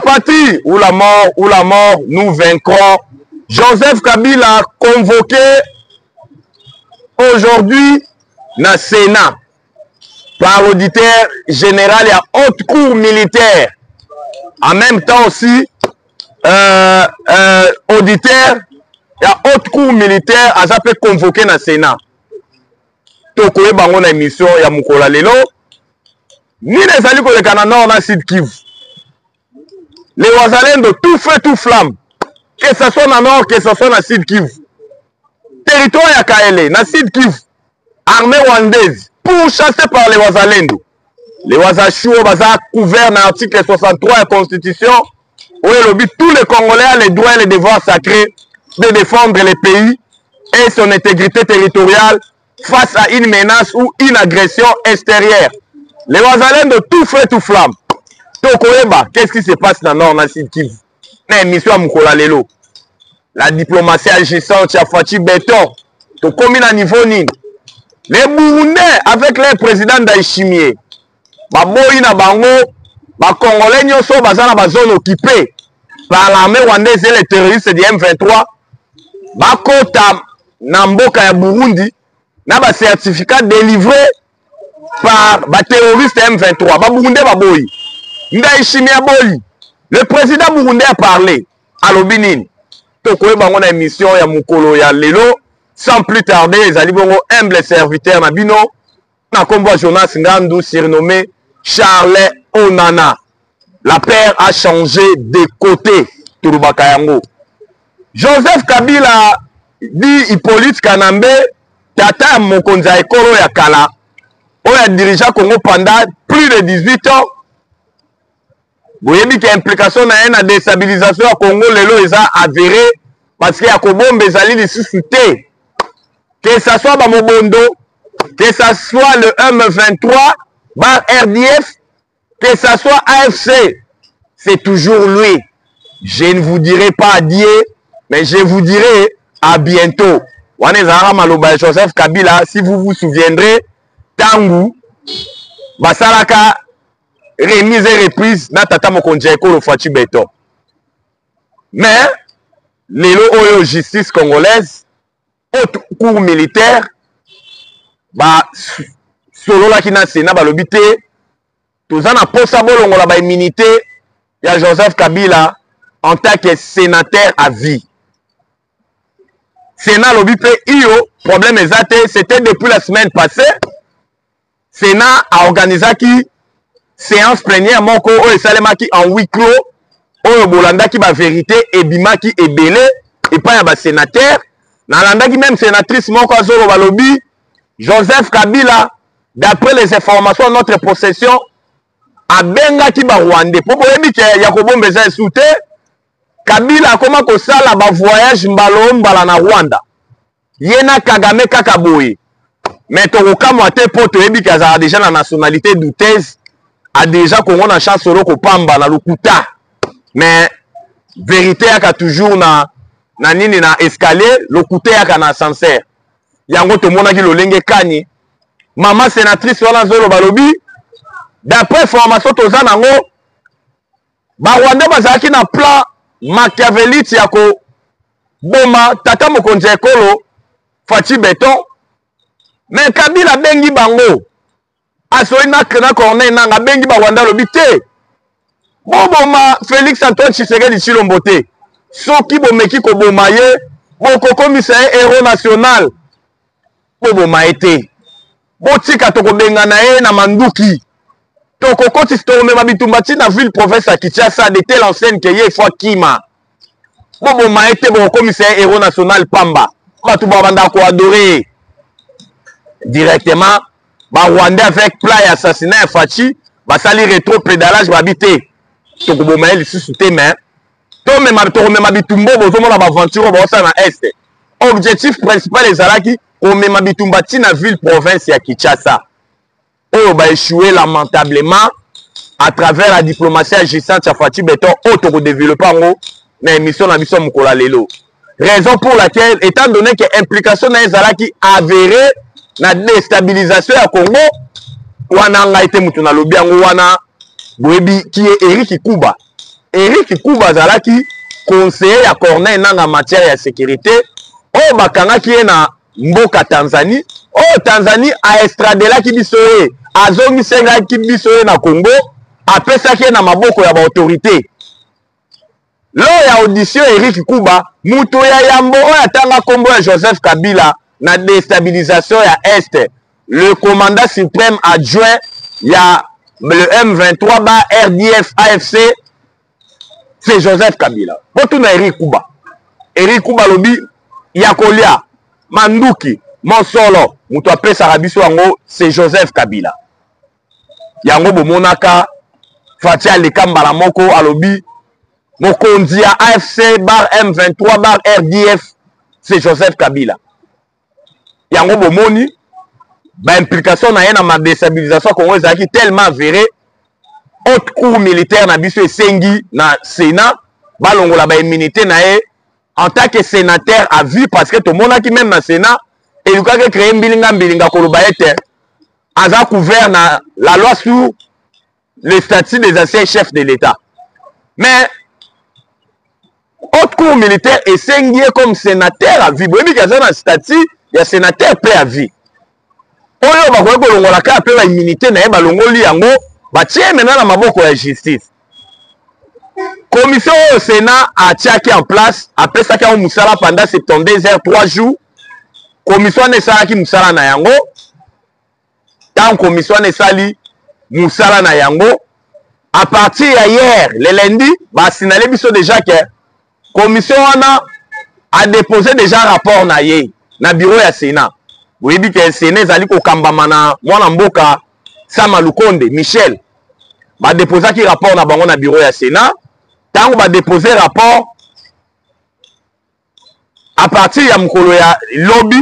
patrie ou la mort, nous vaincrons. Joseph Kabila a convoqué aujourd'hui dans le Sénat par l'auditeur général et à haute cour militaire. En même temps aussi, auditeur et à haute cour militaire a été convoqué dans le Sénat. Tokoye bango na émission ya Mukola lelo. Ni les alliés que le Canada on a Sud Kivu. Les Wazalendo tout feu tout flamme. Que ce soit dans le nord, que ce soit dans le Sud Kivu. Territoire ya Kaele, dans le Sud Kivu. Armée rwandaise, pourchassée par les Wazalendo. Les Wazachou baza couvert dans l'article 63 de la Constitution, où il oblige tous les Congolais à les droits et les devoirs sacrés de défendre le pays et son intégrité territoriale face à une menace ou une agression extérieure. Les Wazalendo tout feu tout flamme. Tokoyeba, qu'est-ce qui se passe dans le nord, dans le Sud Kivu? Mission à Mukola lelo. La diplomatie agissante, Fachi Béton, to commis à niveau nini. Les Burundais, avec leur président Ndayishimiye, Baboyi na bango, ba Congolais nyoso bazana ba zone occupée par l'armée rwandaise et les terroristes du M23, bakota na mboka ya Burundi, na ba certificat délivré par ba terroristes M23, ba Burundais baboyi. Ndayishimiye boyi. Le président burundais a parlé à l'Obinin. Tokoye bango na émission ya Mukolo ya lelo. Sans plus tarder, les alibongo humble serviteur na bino. Na kombo Jonas Ngandou surnommé Charles Onana. La paire a changé de côté. Turubaka yango. Joseph Kabila dit Hippolyte Kanambe tata mokonza ekolo ya kala. Oya dirigeant Congo pendant plus de 18 ans. Vous voyez qu'il y a implication dans la déstabilisation à Congo, lelo est avéré parce qu'il y a Kobombe Zali de susciter. Que ce soit Bamobondo, que ce soit le M23, bar RDF, que ce soit AFC, c'est toujours lui. Je ne vous dirai pas adieu, mais je vous dirai à bientôt. Wanezara Maloba Joseph Kabila, si vous vous souviendrez, Tangu, Basalaka, remise et reprise na tata mokonja ekolo Fachi Béton. Mais lelo oyo justice congolaise haute cour militaire ba solo la kina Sénat balobi te tozana posa bolongola ba immunité ya Joseph Kabila en tant que sénateur à vie. Sénat lobi pe iyo problème exact c'était depuis la semaine passée. Sénat a organisé qui séance plénière moko oyo esalemaki en huis clos oyo bolandaki ba vérité ebimaki ebele epai ya ba sénateur nalandaki même sénatrice moko azolo balobi Joseph Kabila d'après les informations de notre possession abengaki ba Rwandais po boyebi ke ya kobombeza esute Kabila akoma kosala ba voyage mbalo mbala na Rwanda yena Kagame kaka boye mais tokokamwa te po toyebi ke azala déjà na nationalité douteuse a déjà Congo na chance solo ko pamba na lokuta mais vérité yaka toujours na nini na escalier lokuta yaka na ascenseur yango to mona ki lolenge kani maman sénatrice wana zolo balobi d'après formation toza nango ba Rwanda bazaki na plan machiavélique ya ko boma tata mokonzi ekolo Fachi Béton mais Kabila bengi bango asoyi na corneille nanga bengi ba Rwanda lobi te boboma Félix Antoine Tshisekedi Tshilombo te soki bomeki koboma ye bokokomisa ye héros national boboma ye te botika tokobenga na ye na manduki tokokotisi tokomema bitumba ntina ville province ya Kinshasa de telle enseigne ke ye fois kima boboma ye te bokokomisa ye héros national pamba bato babanda koadore directement ba Rwandais avec plat et assassinat Fachi basali rétro pédalage babité tokoboma ye lisusu te mais tokomema bitumba bozomona baventure baosa na est objectif principal ezalaki komema bitumba ntina ville province ya Kinshasa oyo baéchoué lamentablement à travers la diplomatie agissante ya Fachi Béton oyo tokodéveloppe yango na émission na biso Mukola lelo. Raison pour laquelle étant donné que implication na ezalaki avérée na déstabilisation ya Congo wana ngai te mutu na lobi yango wana boyebi qui est Eric Kuba Eric Kuba zalaki conseiller ya Corneille Nangaa en matière de sécurité. Oh bakangaki ye na mboka Tanzanie. Oh Tanzanie a estradelaki biso ye. Azongisengaki biso ye na Congo. Apesaki ye na maboko ya ba autorité. Lors ya audition Eric Kuba, mutu ya yambo oyo atanga kombo ya Joseph Kabila na déstabilisation ya Est. Le commandant suprême adjoint ya le M23 ba RDF AFC, c'est Joseph Kabila. Botu na Eric Kuba. Eric Kuba lobi yakolia manduki monsolo mutu apesa rabiso yango c'est Joseph Kabila. Yango bomonaka Fatia Lekambala moko alobi mokonzi ya AFC bar M23 bar RDF c'est Joseph Kabila. Yango bomoni ba implication na ye na ma déstabilisation congolaise ezalaki tellement avéré. Haute cour militaire na biso esengi na Sénat balongola ba immunité na ye en tant que sénateur à vie, parce que tout le monde qui même na Sénat et il a créé mbilinga koloba ete aza couvert na la loi sur le statut des anciens chefs de l'État. Mais haute cour militaire esengi comme sénateur à vie. Boyebi kaza na statut ya sénateur pe à vie. Oyo bakoki kolongola ka pe ba immunité na ye balongoli yango batie maintenant na maboko ya justice. Commission au Sénat a tchaki en place après ça a musala pendant 72 heures 3 jours. Commission ne sali musala na yango. Tant commission ne sali musala na yango. À partir hier, le lundi, ba signalé biso déjà que commission a déposé déjà un rapport na ye na bureau ya Sénat. Vous dites que le Sénat zali ko kambama na mwana mboka Sama Lukonde Michel. Ba déposé un rapport na bango na bureau ya Sénat. Tant va déposer rapport à partir ya mukolo ya lobby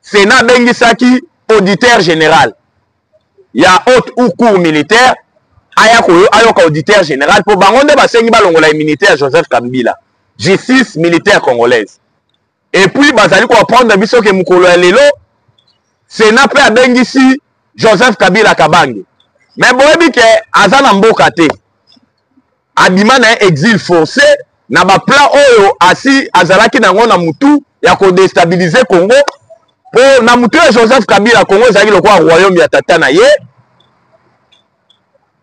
Sénat bengisaki auditeur général ya haute ou cour militaire ayoka auditeur général pour bangonde basengi balongola immunité à Joseph Kabila justice militaire congolaise et puis bazali ko prendre biso ke mukolo ya lelo Sénat pe abengisi Joseph Kabila Kabange mais boyebi ke azana mboka te abima na exil forcé na ba plan oyo asi azalaki nango na mutu ya ko déstabiliser Congo pour na mutu ya Joseph Kabila Congo ezaki lokwa royaume ya tata na ye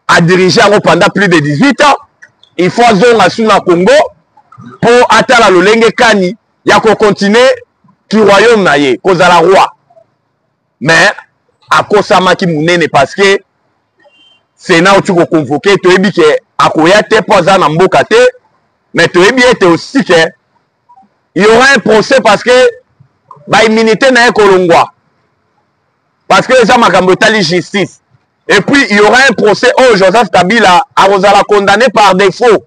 a dirigé yango pendant plus de 18 ans. Il faut zonga suna Congo pour atala lolenge kani ya ko continuer ki royaume na ye kozala roi mais akosamaki munene parce que Sénat otu ko convoquer to ebi ke akoya te poza na mboka te mais to ebi ete aussi que il y aura un procès parce que ba immunité na kolongwa parce que les makambo tali justice et puis il y aura un procès au Joseph Kabila arozala condamné par défaut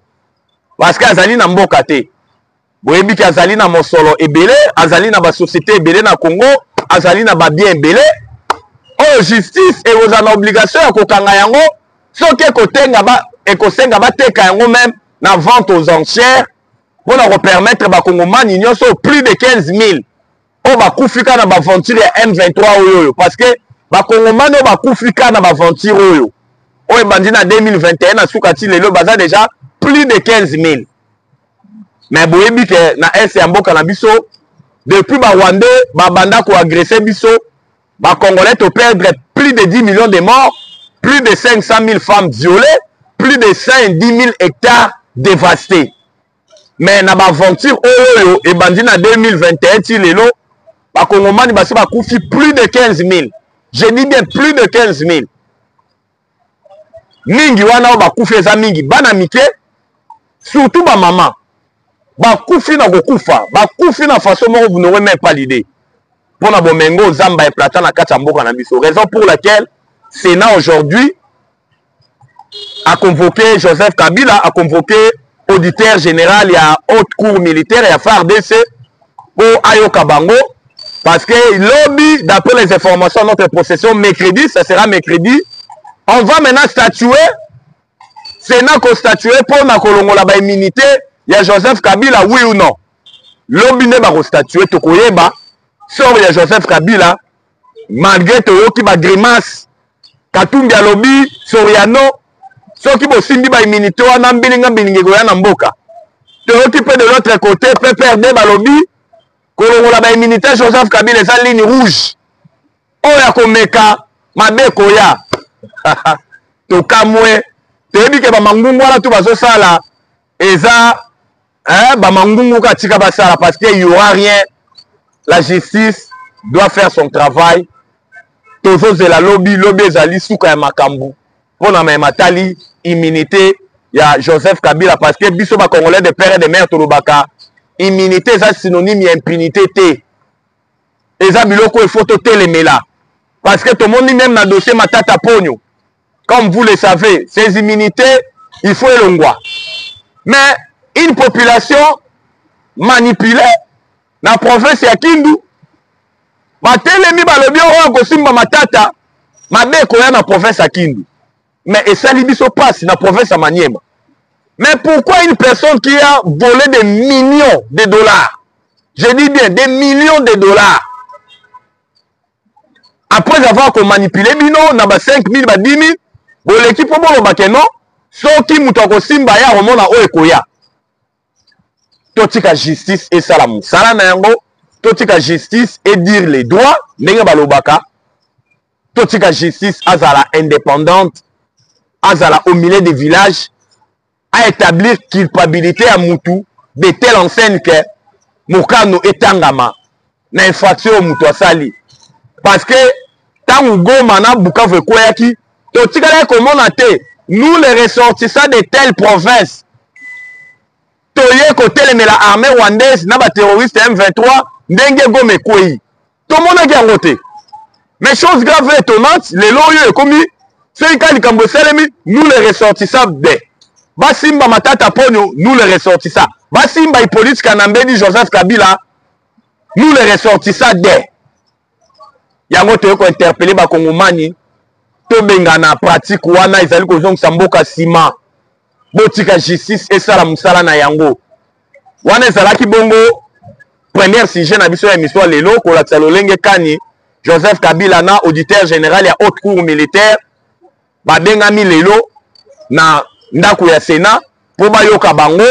parce que azali na mboka te boyebi ke azali na mosolo ebele azali na ba société ebele na Congo azali na ba bien ebele au justice et aux en obligation ya kokanga yango soki ekotenga ba ekosenga bateka yango même na vente aux enchères pour leur permettre ba Congomani nyonso plus de 15 000 o ba kufika na ba aventure ya M23 oyo parce que ba Congomani o ba kufika na ba aventure oyo o ebandi na 2021 na sukati lelo baza déjà plus de 15 000 mais boyebi ke na est ya mboka na biso depuis ba Rwandais ba banda ko agresser biso ba Congolais to perdre plus de 10 millions de morts, plus de 500 000 femmes violées, plus de 110 000 hectares dévastés. Mais na ba aventure oyo e bandi na 2021 ti lelo ba Congomani basi ba kufi plus de 15 000. Je dis bien plus de 15 000. Mingi wana ba kufi eza mingi bana mike surtout ba maman. Ba kufi na kokufa, ba kufi na façon moko vous n'aurez même pas l'idée. Pour na bomengo zamba et plata na kati mboka na biso. Raison pour laquelle Sénat aujourd'hui a convoqué Joseph Kabila, a convoqué auditeur général et à haute cour militaire et à FARDC pour Ayoka Bango parce que lobby d'après les informations de notre possession mercredi, ça sera mercredi, on va maintenant statuer Sénat ko statuer pour na kolongola ba immunité ya Joseph Kabila oui ou non. Lobby ne ba ko statuer to koyeba sort ya Joseph Kabila malgré to ki ba grimace Katumbi alobi Soriano soki bosimbi ba immunité wana mbilinga mbilingi koya na mboka toyoki mpe de l'autre côté PPRD balobi kolongola ba immunité Joseph Kabila eza ligne rouge oyo ya komeka mabe koya tokamwe toyebi ke bamangungu wana tu bazosala eza bamangungu katika basala parce qu'il y aura rien. La justice doit faire son travail. Tozozela lobby ezali suka ya makambu pona matali immunité ya Joseph Kabila parce que biso ba congolais de père et de mère tolobaka immunité eza synonyme ya impunité te eza biloko il faut totelemela parce que tout le monde même na dossier Matata Ponyo comme vous le savez ces immunités il faut elongwa mais une population manipulée na province ya Kindu batelemi balobi oyo kosimba Matata mabe koya na province ya Kindu mais esali biso passe na province ya Maniema. Mais pourquoi une personne qui a volé des millions de dollars, je dis bien des millions de dollars, après avoir manipulé bino na ba 5 000 ba 10 000 bon l'équipe bon bakeno soki muto kosimba ya romona oyo koya totika justice et sala musala na yango totika justice et dire les droits ndenge balobaka totika justice azala indépendante azala au milieu des villages à établir culpabilité à Moutou de telle enseigne que Mokano etangama na infraction Moutou asali parce que tant ou goma na Bukavu koyaki totika komona te nous les ressortissants de telle province toye côté mais la armée rwandaise na ba terroriste M23 ndenge gome koyi to mona ki angote mais chose grave et étonnante les loyo e komi c'est quand likambo selemi nous les ressortissants de basimba Matata Ponyo nous les ressortissants basimba Hippolyte Kanambedi Joseph Kabila nous les ressortissants de yango to ko interpeller ba kongomani to benga na pratique wana ezali ko zongisa mboka sima botika justice et sala musala na yango wana ezalaki bongo première sujet na biso ya émission lelo ko la lolenge kani Joseph Kabila na auditeur général ya haute cour militaire ba bengami lelo na ndako ya Sénat po bayoka bango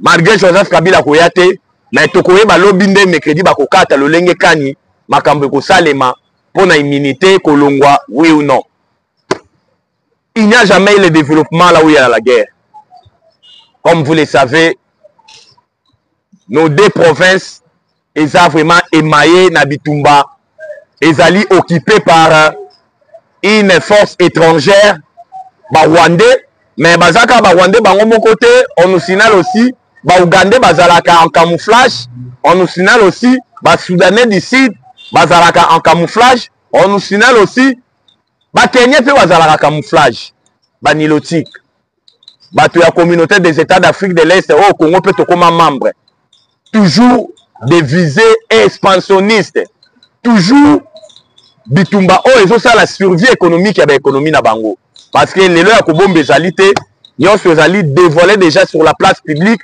malgré Joseph Kabila koyate mais tokoyeba lobi nde mercredi bakokata lolenge kani makambo ko salema pona immunité kolongwa oui ou non. Il n'y a jamais eu le développement là où il y a la guerre. Comme vous le savez, nos deux provinces, elles ont vraiment émaillé Nabitumba, elles sont occupées par une force étrangère, Rwandais, mais Bazaka Rwandais, mon côté, on nous signale aussi, Ougandais, Bazalaka en camouflage, on nous signale aussi, Soudanais du Sud, Bazalaka en camouflage, on nous signale aussi, Kenya pe bazalaka camouflage banilotique bato ya communauté des États d'Afrique de l'Est au Congo peut tokoma membre toujours des visées expansionnistes toujours bitumba o ezo ça la survie économique ya ba économie na bango parce que lelo ya kobombe ezalité nyonso ezali dévoilé déjà sur la place publique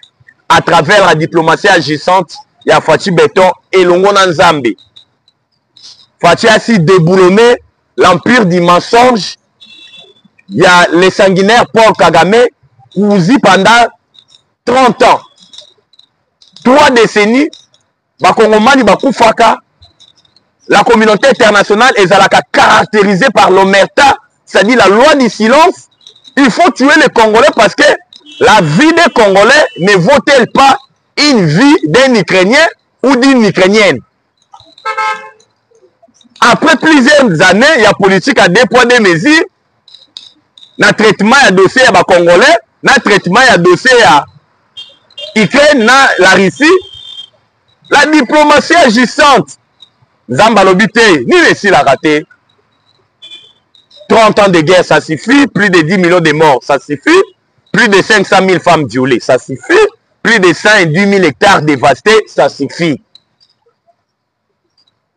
à travers la diplomatie agissante ya Fachi Beton et Longo na Nzambe Fachi a si déboulonné l'empire du mensonge. Il y a les sanguinaires Paul Kagame cousi pendant 30 ans. 3 décennies, Bakongomani Bakufaka, la communauté internationale est caractérisée par l'omerta, c'est-à-dire la loi du silence. Il faut tuer les Congolais parce que la vie des Congolais ne vaut-elle pas une vie d'un Ukrainien ou d'une Ukrainienne? Après plusieurs années, il y a politique à deux poids, deux mesures. Dans le traitement, il y a dossier à Congolais. Dans le traitement, il y a dossier à Ukraine, dans la Russie. La diplomatie agissante. Zambalobite, ni réussi la rater. 30 ans de guerre, ça suffit. Plus de 10 millions de morts, ça suffit. Plus de 500 000 femmes violées, ça suffit. Plus de 110 000 hectares dévastés, ça suffit.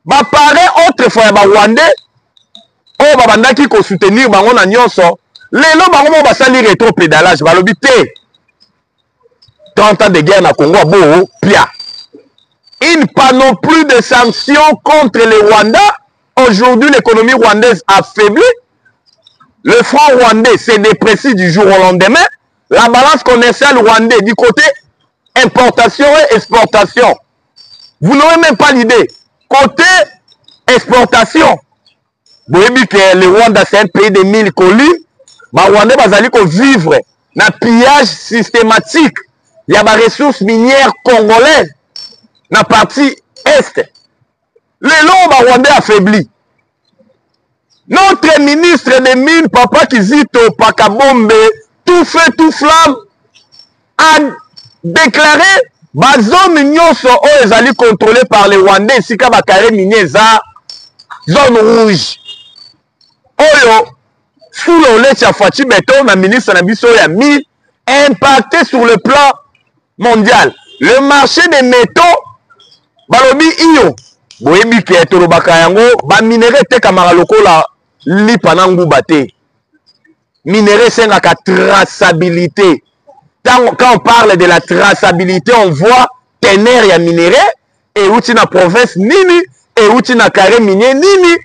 Ba pare autrefois ya ba Rwandais o babandaki ko soutenir bango na nyonso lelo bango mo basali rétropédalage balobi te 30 ans de guerre na Congo bo pia une panoplie de sanctions contre le Rwanda. Aujourd'hui l'économie rwandaise affaiblie, le franc rwandais s'est déprécié du jour au lendemain, la balance commerciale rwandaise du côté importation et exportation. Vous n'aurez même pas l'idée. Côté exportation, vous voyez que le Rwanda c'est un pays de 1000 colis. Les Rwandais vont vivre dans un pillage systématique. Il y a des ressources minières congolaises dans la partie est. Les longs Rwandais affaiblis. Notre ministre des Mines, Papa Kizito Pakabombe, tout feu, tout flamme, a déclaré la zone nyonso est contrôlée par les Rwandais, ici ka carré minier za zone rouge. Oyo, sous le lait Fachi Beton, la ministre Nabiso a mis impacté sur le plan mondial. Le marché des métaux, balobi iyo, boyebi ke tolobaka yango, ba minéré te kamara lokola li panangu bate. Minéré c'est la traçabilité. Quand on parle de la traçabilité, on voit ténère ya minéré et outi na province nini et outi na carré minier nini.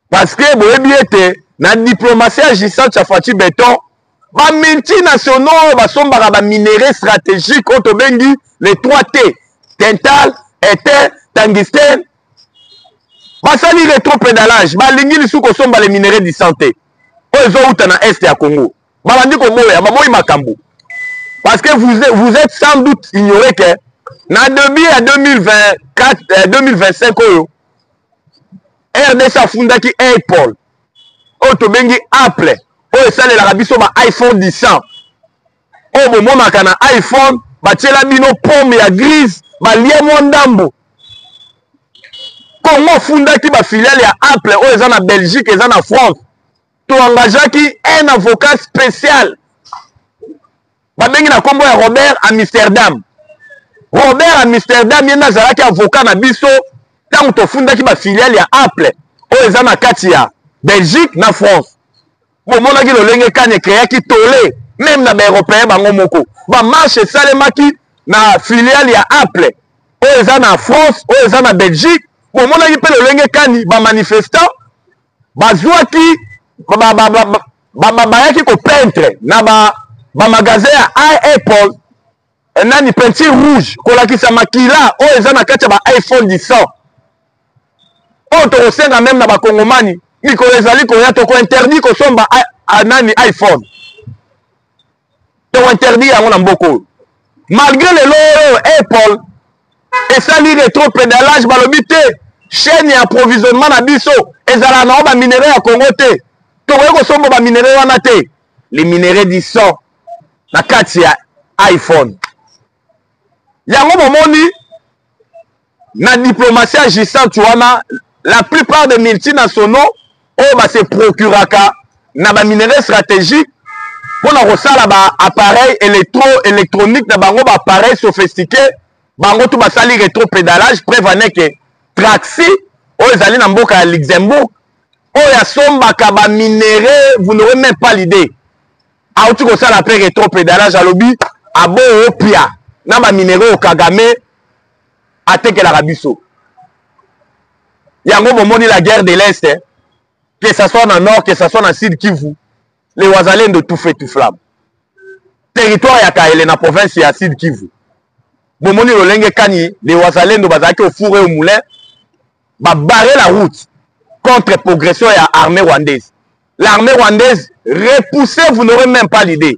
Parce que boyebi ete na diplomatie agissante ya Fachi Beton, ba multinationaux ba sombaka ba minéré stratégique oto bengi les 3T, tintal, éther, tungstène. Ba sali rétropédalage, ba lingi lisu ko somba les minéraux de santé. Ozo uta na est ya Congo. Babandi ko moya, ba moyi makambo. Parce que vous êtes sans doute ignoré que na début à 2024 2025 oyo RDC afundaki Apple. Oto bengi Apple. Oyo sale la biso ba iPhone 10. Oyo bomomaka na iPhone, ba tiela bino pomme ya grise, ba liemo ndambo. Congo fundaki ba filiale ya Apple oyo eza na Belgique, eza na France. To engagaki un avocat spécial. Ba bengi na kombo ya Robert Amsterdam. Robert Amsterdam yena zalaki avocat na biso tango to fundaki ba filiale ya Apple oyo eza na kati ya Belgique na France. Bomonaki lolenge kanye créaki tolé même na ba européen bango moko. Ba marche salemaki na filiale ya Apple oyo eza na France, oyo eza na Belgique. Bomonaki pe lolenge kani ba manifestant bazwaki bayaki ko peintre na ba magasin ya Apple nani peinture rouge kolakisa makila oyo eza na kati ya ba iPhone 10. Oyo tokosenga même na bakongomani mikolo ezali koya toko interdit kosomba nani iPhone. Toko interdit yango na mboko. Malgré lelo oyo Apple esali rétropédalage balobi te chaîne ya approvisionnement na biso ezala na ba minéraux ya Congo te. Tokoye kosomba ba minéraux wana te. Les minéraux du sang na kati ya iPhone. Yango momoni na diplomatie agissante wana la plupart des multinationaux oyo ba se procuraka na ba minéraux stratégiques pona kosala ba appareil électronique na bango ba appareil sophistiqué bango tout basali rétropédalage preuve aneke Traxi oyo ezali na mboka ya Luxembourg oyo asombaka ba minéraux, vous n'aurez même pas l'idée. Auti kosala pe rétropédalage alobi abo opia na ba minéraux Kagame atekelaka biso. Yango bomoni la guerre de l'Est, que ce soit dans le nord, que ce soit dans le sud Kivu, les Wazalendo tout fait tout flamme. Territoire ya Kaele na province ya sud Kivu. Bomoni lolenge kani, les Wazalendo bazaki au four et au moulin, ba barrer la route contre progression ya armée rwandaise. L'armée rwandaise repoussée, vous n'aurez même pas l'idée.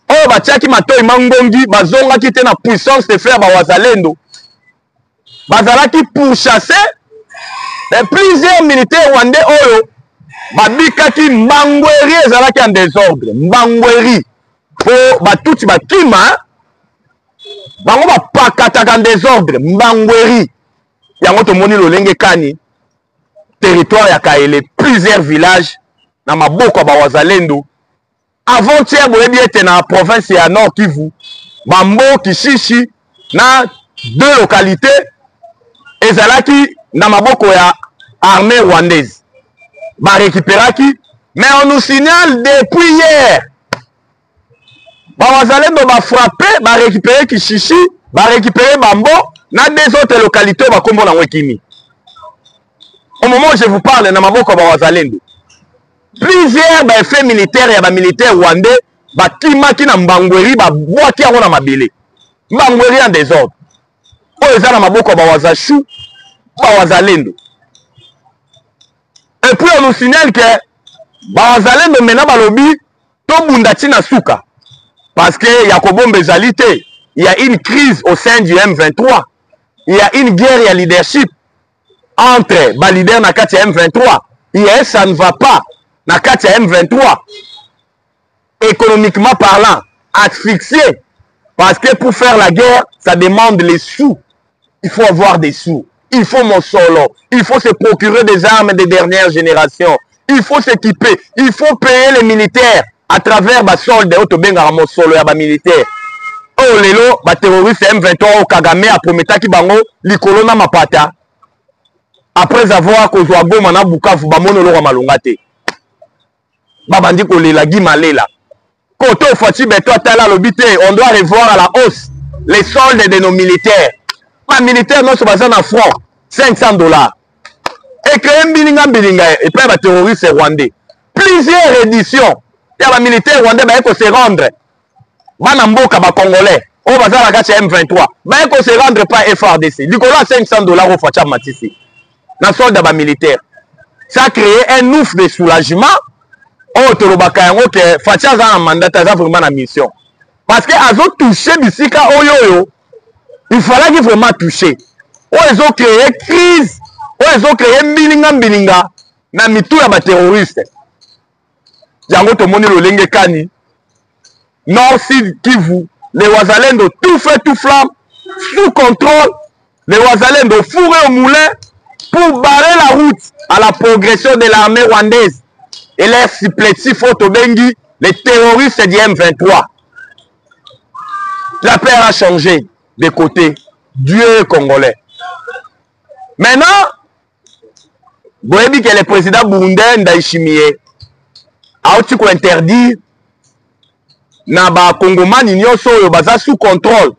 Oh batiaki matoi mangongi, bazonga ki te na puissance de faire ba Wazalendo. Bazalaki pour chasser plusieurs militaires rwandais oyo babikaki Mbangweri ezalaki en désordre. Mbangweri po batuti bakima bango bapakataka en désordre. Mbangweri yango tomoni lolenge kani territoire ya Kaele plusieurs villages na maboko ba Wazalendo. Avant-hier boyebi ete na province ya Nord Kivu Bambo Kishishi na deux localités ezalaki na maboko ya armée rwandaise. Ba récupéraki, mais on nous signale depuis hier. Ba Wazalendo ba frappé, ba récupérer Kishishi, ba récupérer Bambo, na des autres localités ba kombo na Wekini. Au moment où je vous parle na maboko ba Wazalendo. plusieurs effets militaires et militaires rwandais bakimaki na mbangweri babwaki yango na mabele mbangweri en désordre oyo eza na maboko bawazashu bawazalendo. Et puis on nous signale que bawazalendo maintenant balobi tobunda tina suka parce que yakobombe ezali te. Il y a une crise au sein du M23. Il y a une guerre et leadership entre les leaders na kati ya M23. Et ça ne va pas na kati ya M23. Économiquement parlant, asphyxié. Parce que pour faire la guerre, ça demande les sous. Il faut avoir des sous. Il faut mon solo. Il faut se procurer des armes de dernière génération. Il faut s'équiper. Il faut payer les militaires à travers les soldes autobenga mon solo ya ba militaire. Oh lelo ba terroriste M23 au Kagame a prometaki bango likolo na mapata. Après avoir kozwa goma na Bukavu ba mono lo malonga te. Ba bandi ko lela gimalela. Koto Fati Beto Tala lobité, on doit revoir à la hausse les soldes de nos militaires. Les militaires non se basent en francs, $500. Et que mbilinga et puis les terroristes rwandais. Plusieurs éditions. Il y a les militaires rwandais qui se rendre. Banamboka ba congolais. On va dans la carte M23. Ils se rendre pas FRDC. Du coup là $500 au Fatia Matisse. Dans solde ba militaire. Ça a créé un ouf de soulagement. Oh, tolobaka yango ke Fatia za na mandat za vraiment na mission. Parce que azo toucher bisika oyoyo, il fallait qu'il vraiment toucher. Oh, ils ont créé crise. Oh, ils ont créé mbilinga na mitu ya ba terroriste. Yango to moni lolenge kani. Nord Sud Kivu, les Wazalendo tout fait tout flamme, sous contrôle. Les Wazalendo fourrés au moulin pour barrer la route à la progression de l'armée rwandaise. Et les supplétifs Otobengi, les terroristes du M23. La paix a changé de côté. Dieu est congolais. Maintenant, vous voyez que le président burundais Ndayishimiye a aussi interdit na ba Congomani nyonso baza sous contrôle.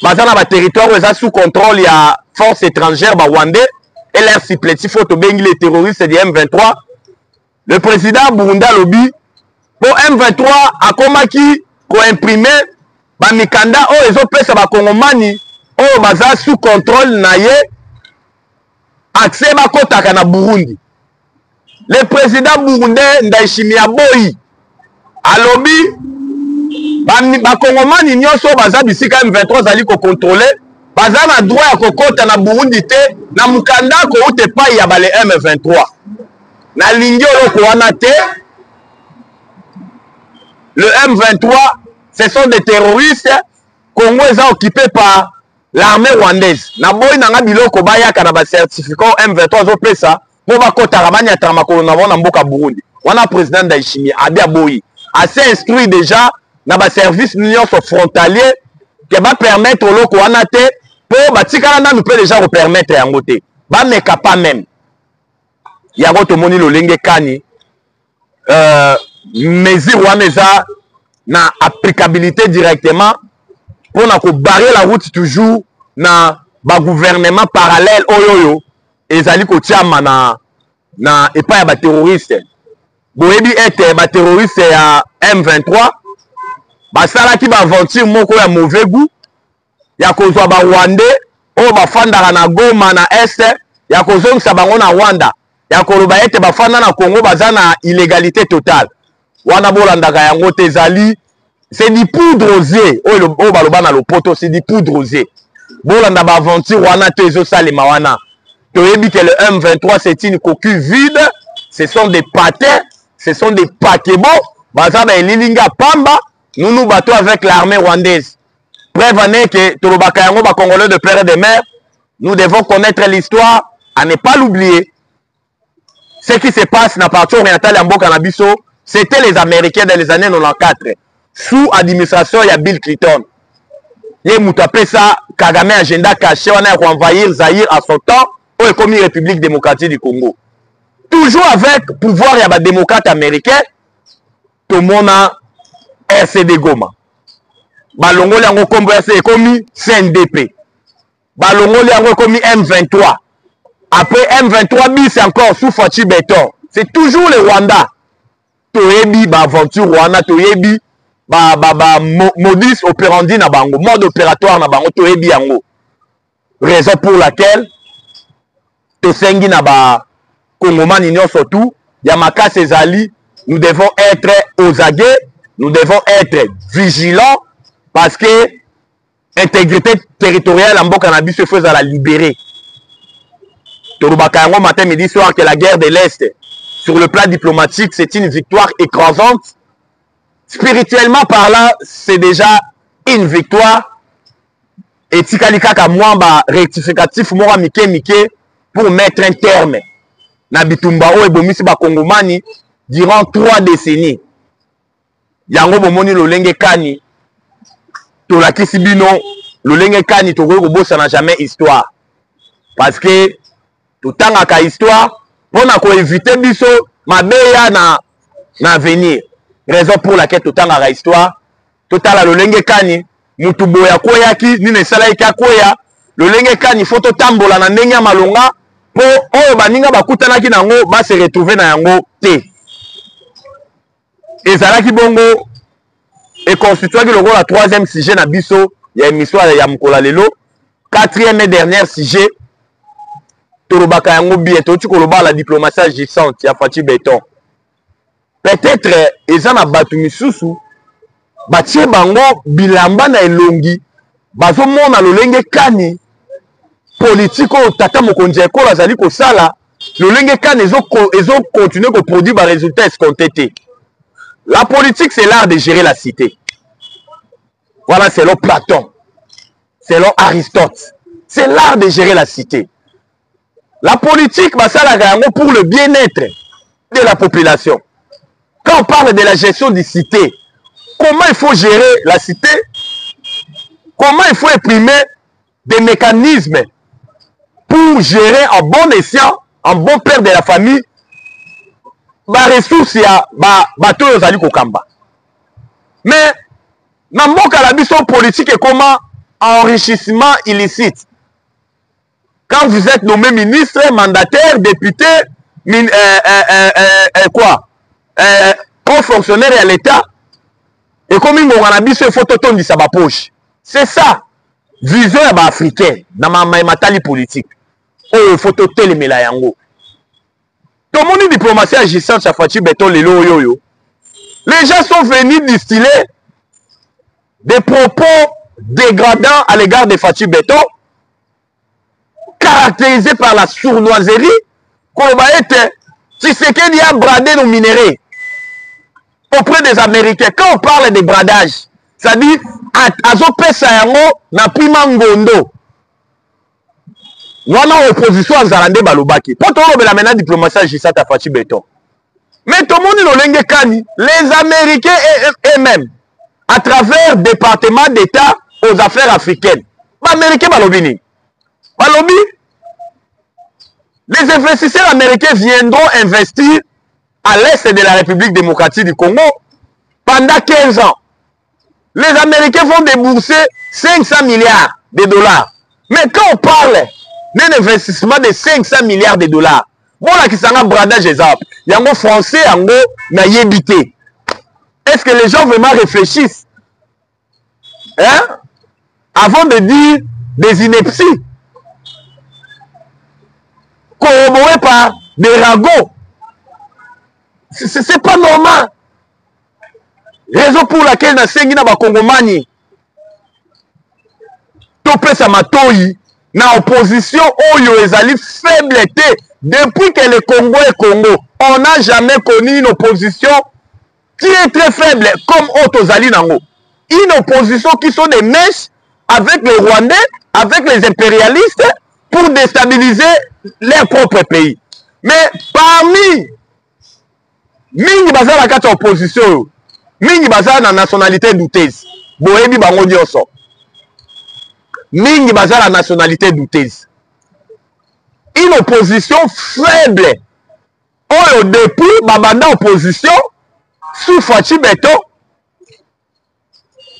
Baza na ba territoire baza sous contrôle ya force étrangère ba Rwandais et les supplétifs Otobengi les terroristes du M23. Le président Burunda Lobi, pour M23, a komaki ko imprimer ba mikanda o ezopesa ba Kongomani o baza sous contrôle na ye accès ba kotaka na Burundi. Le président burundais Ndayishimiye boyi alobi ba Kongomani nyonso baza bisika M23 zali ko contrôler baza na droit ya kokota na Burundi te na mukanda ko ute pa ya bale M23. Na ligne le M23, ce sont des terroristes congolais occupés par l'armée rwandaise. Na boy nanga biloko bayaka na ba certificat M23 zo pesa mo ba kota rabanya tamakolo na wana mboka Burundi. Wana président Ndayishimiye abi aboyi assez instruit déjà na ba service l'union frontalier qui va permettre au loko wana te pour ba tikala na nous peut déjà repermettre yango te. Ba meka pas même. Yago tomoni lolenge kani mesure wana eza na applicabilité directement pour na ko barrer la route toujours na ba gouvernement parallèle oyoyo ezali ko tiama na epa ya ba terroriste boyebi ete ba terroriste ya M23 basalaki ba aventure moko ya mauvais goût ya kozwa ba Rwandais o bafandaka na Goma na Est ya kozongisa bango na Rwanda ya koloba ete bafanda na Congo baza na illégalité totale wana bolandaka yango te ezali c'est du poudre aux yeux o baloba na lopoto c'est du poudre aux yeux bolanda ba aventure wana te ezosalema wana toyebi que le M23 c'est une coquille vide, ce sont des patins, ce sont des paquebots baza ba elilinga pamba nous bateau avec l'armée rwandaise. Preuve en est que tolobaka yango ba Congolais de père et de mère, nous devons connaître l'histoire à ne pas l'oublier. Ce qui se passe dans la partie orientale de Mboka Nabiso, c'était les Américains dans les années 94, sous administration de Bill Clinton. Il y a ça, Kagame agenda caché, on a envahir Zaïre à son temps, ou est comme une République démocratique du Congo. Toujours avec pouvoir, il y a des démocrates américains, tout le monde a RCD Goma. Balongo liango kombo RCD comme CNDP. Balongo liango comme M23. Après M23 bis encore sous Fati Beton. C'est toujours le Rwanda. toyebi ba aventure wana toyebi ba modus operandi na bango, mode opératoire na bango toyebi yango. Raison pour laquelle tosengi na ba Kongomani nyonso tout ya makasi ezali, nous devons être aux aguets, nous devons être vigilants parce que intégrité territoriale en mboka na biso faut la libérer. Tolobaka yango matin midi soir que la guerre de l'Est sur le plan diplomatique c'est une victoire écrasante. Spirituellement parlant, c'est déjà une victoire. Et tikali kaka mwamba rectificatif mora mike pour mettre un terme na bitumba o ebomisi ba Kongomani durant 3 décennies. Yango bomoni lolenge kani tolakisi bino lolenge kani tokoki kobosa na jamais histoire. Parce que totangaka histoire pona ko éviter biso mabeya na avenir. Raison pour laquelle totangaka histoire totala lolenge kani mutu boya koyaki nini esalaiki akoya lolenge kani faut totambola na ndenge ya malonga po oyo baninga bakutanaki nango ba se retrouver na yango te. Ezalaki bongo et constituaki lokola 3e sujet na biso ya émission ya Mukola lelo, 4e et dernier sujet tolobaka yango bien toti koloba la diplomatie agissante ya Fatou Beton. Peut-être eza na batu misusu batie bango bilamba na elongi bazo mona lolenge kani politique o tata mokonzi ekola azali kosala lolenge kani ezo continuer ko produire ba résultats escomptés. La politique c'est l'art de gérer la cité. Voilà, selon Platon, selon Aristote, c'est l'art de gérer la cité. La politique bah ça la pour le bien-être de la population. Quand on parle de la gestion des cités, comment il faut gérer la cité? Comment il faut imprimer des mécanismes pour gérer en bon escient, en bon père de la famille, ba ressources ya ba to yozali kokamba. Mais na mboka la biso politique et comment enrichissement illicite. Quand vous êtes nommé ministre, mandataire, député, haut fonctionnaire à l'État, et comme il faut photo de sa poche. C'est ça. Vision africaine dans ma matali politique. Oh, photo télémela yango. Tout le monde diplomatie agissante à Fatou Beton lelo yo. Les gens sont venus distiller des propos dégradants à l'égard de Fatou Beton, caractérisés par la sournoiserie, Tshisekedi a bradé nos minéraux auprès des Américains. Quand on parle de bradage, ça dit Azope Sayango na prima ngondo. Wana opposition à Zalande Balobaki. Pour tout le monde, la diplomatie agissante à Fatou Beton. Mais tout le monde kani, les Américains eux-mêmes, à travers le département d'État aux affaires africaines. Les Américains balobini. Balobi, les investisseurs américains viendront investir à l'est de la République démocratique du Congo pendant 15 ans. Les Américains vont débourser 500 milliards de dollars. Mais quand on parle d'un investissement de 500 milliards de dollars, bon là qui s'en a bradage exemple, il y a un français yango na yébité. Est-ce que les gens vraiment réfléchissent avant de dire des inepties corroborées par des ragots? C'est pas normal. Raison pour laquelle na sengi na ba Kongomani topé sa matoi na opposition oyo ezali faible té. Depuis que le Congo est Congo, on n'a jamais connu une opposition qui est très faible comme Otozali Nango. Une opposition qui sont des mèches avec les Rwandais, avec les impérialistes pour déstabiliser leur propre pays. Mais parmi mingi baza la kata opposition, mingi baza na nationalité douteuse. Boyebi bango nyonso. Mingi baza la nationalité douteuse. Une opposition faible. Oyo depuis babanda opposition sous Fatou Beton,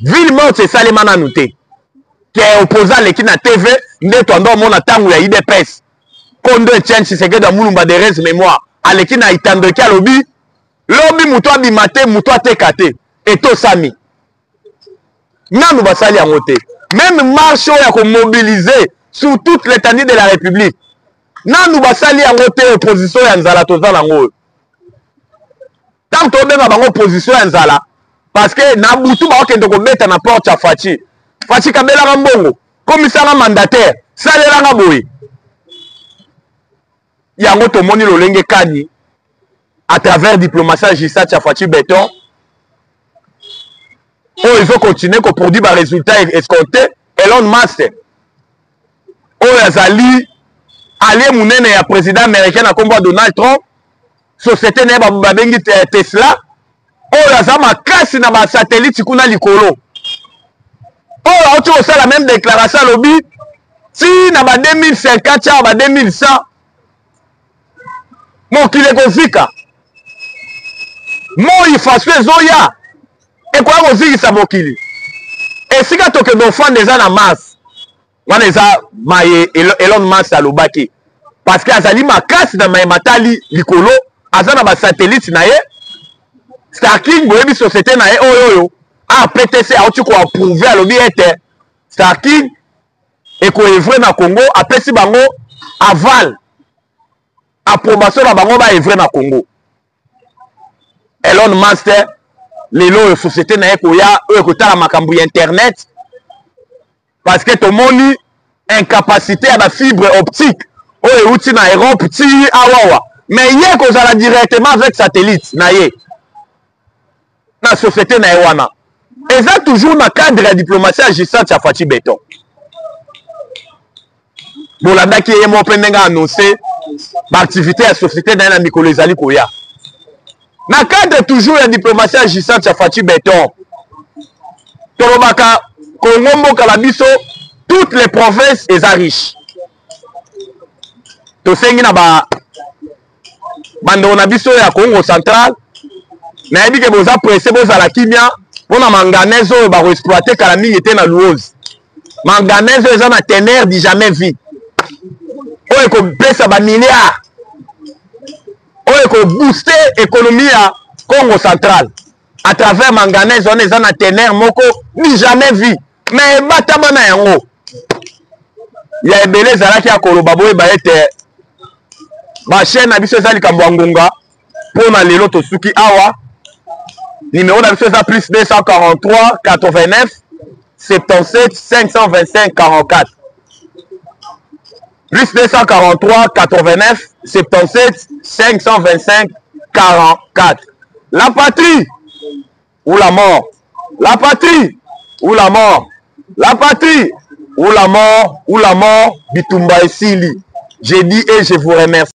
ville morte salemana nouté. Qui est opposé à l'équipe na TV, ndeto ando mona tangu ya IDPS. Kondo Etienne Tshisekedi da Mulumba de res mémoire. À l'équipe na Itando Kalobi, lobi muto abimate muto atekate eto sami nanu basali yango te. Même marche ya ko mobiliser sur toute l'étendue de la République nanu basali yango te. Opposition ya nzala toza nango tant to benga bango opposition ya nzala parce que na butu ba okende ko beta na porte ya Faci kabela mbongo komisanga mandataire salela nga boye yango tomoni lolenge kani à travers diplomatie Gisat ya Faci Béton il faut continuer qu'on produit des résultats escomptés. Elon Musk azali allié munene ya président américain na kombo Donald Trump société na babengi Tesla aza makasi na ba satellite kuna likolo auti osala même déclaration lobi ti na ba 2050 ya ba 2100 mokili kozika moi façon ezoya ekoya kozikisa mokili esika tokende ofanda eza na Mars wana eza maye Elon Musk alobaki parce que azali makasi na maye matali likolo aza na basatellite na ye Starlink boyebi société na ye oyo PTC auti ko approuvé alobi ete Starlink ekoevre na Congo apesi bango aval approbation na bango ba evre na Congo. Elon Musk lelo société na ye koya oyo kotala makambo ya internet parce que tomoni incapacité ya ba fibre optique oyo uti na Europe ti awawa mais ye kozala directement avec satellite na ye na société na ye wana eza toujours na cadre ya diplomatie ya Gisat ya Faci Béton bolandaki ye mo mpe ndenge annoncé baactivité ya société na ye na mikolo ezali koya na cadre toujours ya diplomatie ya Gisat ya Faci Béton tolobaka Congo mboka na biso toutes les provinces eza riche tosengi na bandeko na biso ya Congo central nayebi ke boza presse bozala kimia mpona manganèse oyo bakoexploite kala mingi te na Luozi. Manganèse oyo eza na teneur du jamais vu oyo ekopesa bamilliard oyo ekobooste économie ya Congo central à travers manganèse wana eza na teneur moko du jamais vu mais ebatama na yango ya ebele ezalaki ya koloba boyeba ete bachaîne na biso eza likambo ya ngonga mpona lelo tosuki awa numéro na biso eza plus 243 89 77 525 44 plus 243 89 77 525 44. La patrie ou la mort, la patrie ou la mort, la patrie ou la mort, Bitumba Esili. J'ai dit et je vous remercie.